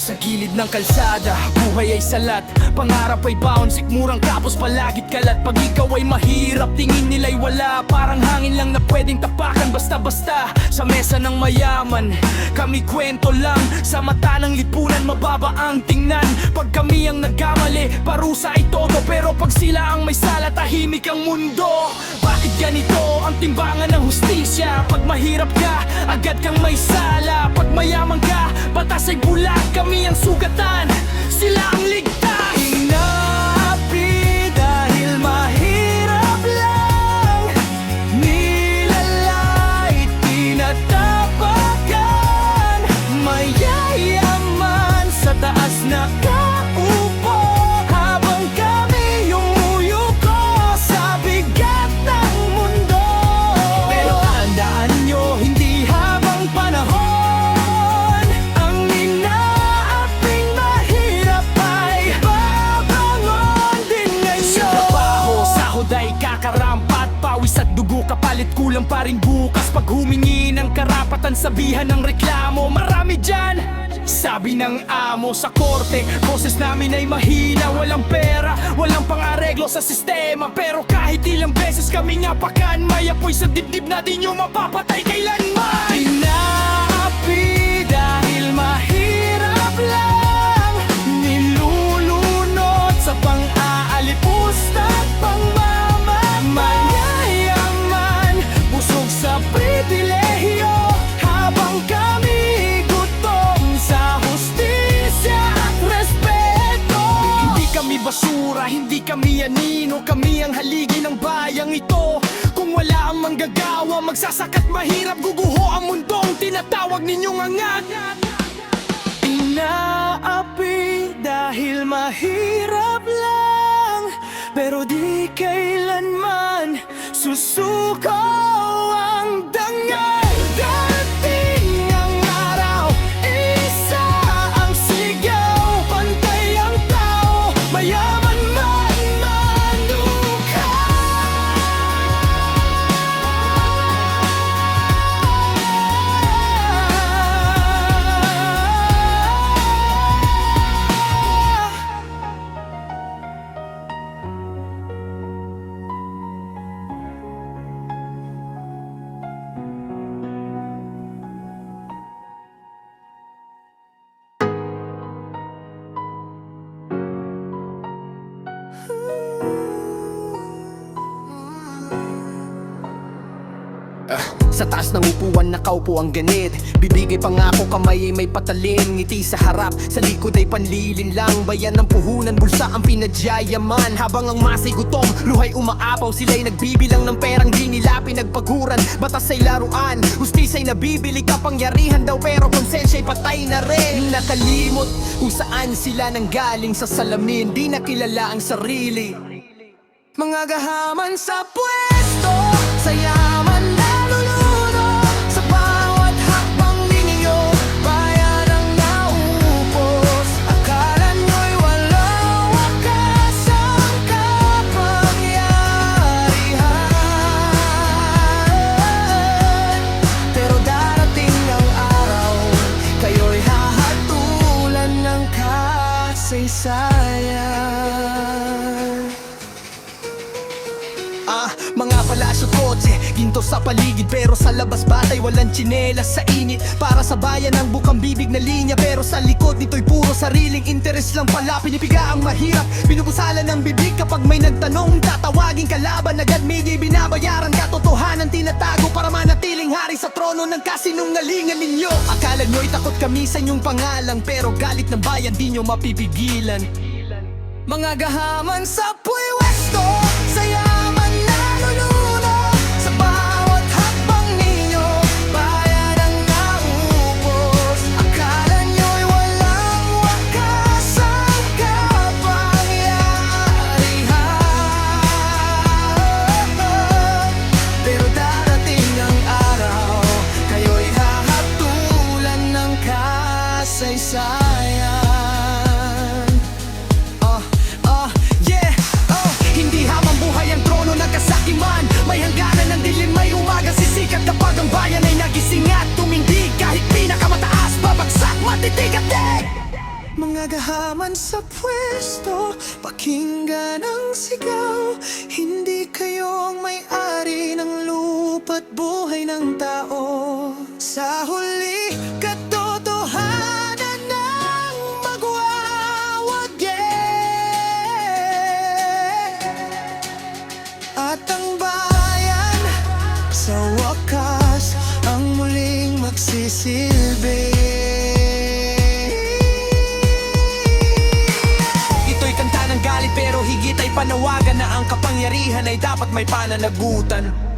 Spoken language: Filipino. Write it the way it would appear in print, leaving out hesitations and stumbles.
Sa gilid ng kalsada, buhay ay salat. Pangarap ay baon, sikmurang kapos palagit kalat. Pag ikaw ay mahirap, tingin nila'y wala. Parang hangin lang na pwedeng tapakan basta-basta. Sa mesa ng mayaman, kami kwento lang. Sa mata ng lipunan, mababa ang tingnan. Pag kami ang nagkamali, parusa ay todo. Pero pag sila ang may sala, tahimik ang mundo. Bakit ganito ang timbangan ng hustisya? Pag mahirap ka, agad kang may sala. Pag mayaman ka, batas ay bulag. Kami ang sugatan, sila ang ligtas. Inaapi dahil mahirap lang. Nilalait, tinatapakan. Mayayaman sa taas nakaupo, habang kami yumuyuko sa bigat ng mundo. Pero tandaan nyo, hindi habang panahon ang inaaping mahirap ay babangon din ngayon. Sa trabaho, sahod ay kakarampat, pawis at dugo kapalit, kulang pa rin bukas. Pag humingi ng karapatan, sabihan ng reklamo, marami dyan. Sabi ng amo sa korte, boses namin ay mahina. Walang pera, walang pang-areglo sa sistema. Pero kahit ilang beses kami ngapakan, may apoy sa dibdib na di nyo mapapatay kailanman. Inaapi dahil mahirap lang. Nilulunod sa pang-aalipusta at pangmamayaman. Busog sa pribilehiyo, habang kami gutom sa hustisya at respeto. Hindi kami basura, hindi kami anino. Kami ang haligi ng bayang ito. Kung wala ang manggagawa, magsasakat mahirap. Guguho ang mundong tinatawag ninyong angat. Inaapi dahil mahirap lang, pero di kailanman susuko ang dangal. Darating ang araw, isa ang sigaw, pantay ang tao, mayaman man manukha. Sa taas ng upuan nakaupo ang ganid. Bibigay pangako, kamay ay may patalim. Ngiti sa harap, sa likod ay panlilin lang. Bayan ng puhunan, bulsa ang pinadyayaman. Habang ang masay gutom, luhay umaapaw. Sila'y nagbibilang ng perang di nila pinagpaguran. Batas ay laruan, hustisa'y nabibili. Kapangyarihan daw pero konsensya'y patay na rin. Nakalimot kung saan sila nanggaling. Sa salamin, di nakilala ang sarili. Mga gahaman sa pwesto, sa yaman nalulunod. Sa bawat hakbang ninyo, bayan ang naupos. Akala nyo'y walang wakas ang kapangyarihan. Pero darating ang araw, kayo'y hahatulan ng kasaysayan. Mga palasyo, kotse, ginto sa paligid. Pero sa labas batay, walang tsinelas sa init. Para sa bayan ang bukang bibig na linya. Pero sa likod nito'y puro sariling interes lang pala. Pinipiga ang mahirap, pinubusalan ng bibig. Kapag may nagtanong, tatawaging kalaban. Agad may di binabayaran, katotohanan tinatago. Para manatiling hari sa trono ng kasinungalingan ninyo. Akala nyo'y takot kami sa inyong pangalang, pero galit ng bayan di nyo mapipigilan. Mga gahaman sa pwesto, sa yaman nalulunod. Sa bawat hakbang ninyo, bayan ang naupos. Akala nyo'y walang wakas ang kapangyarihan. Pero darating ang araw, kayo'y hahatulan ng kasaysayan. Hindi nagahaman sa pwesto, pakinggan ang sigaw. Hindi kayo ang may-ari ng lupa't buhay ng tao. Sa huli, katotohanan ng magwawagi. At ang bayan, sa wakas, ang muling magsisilbi. Ito'y kanta ng galit pero higit ay panawagan na ang kapangyarihan ay dapat may pananagutan.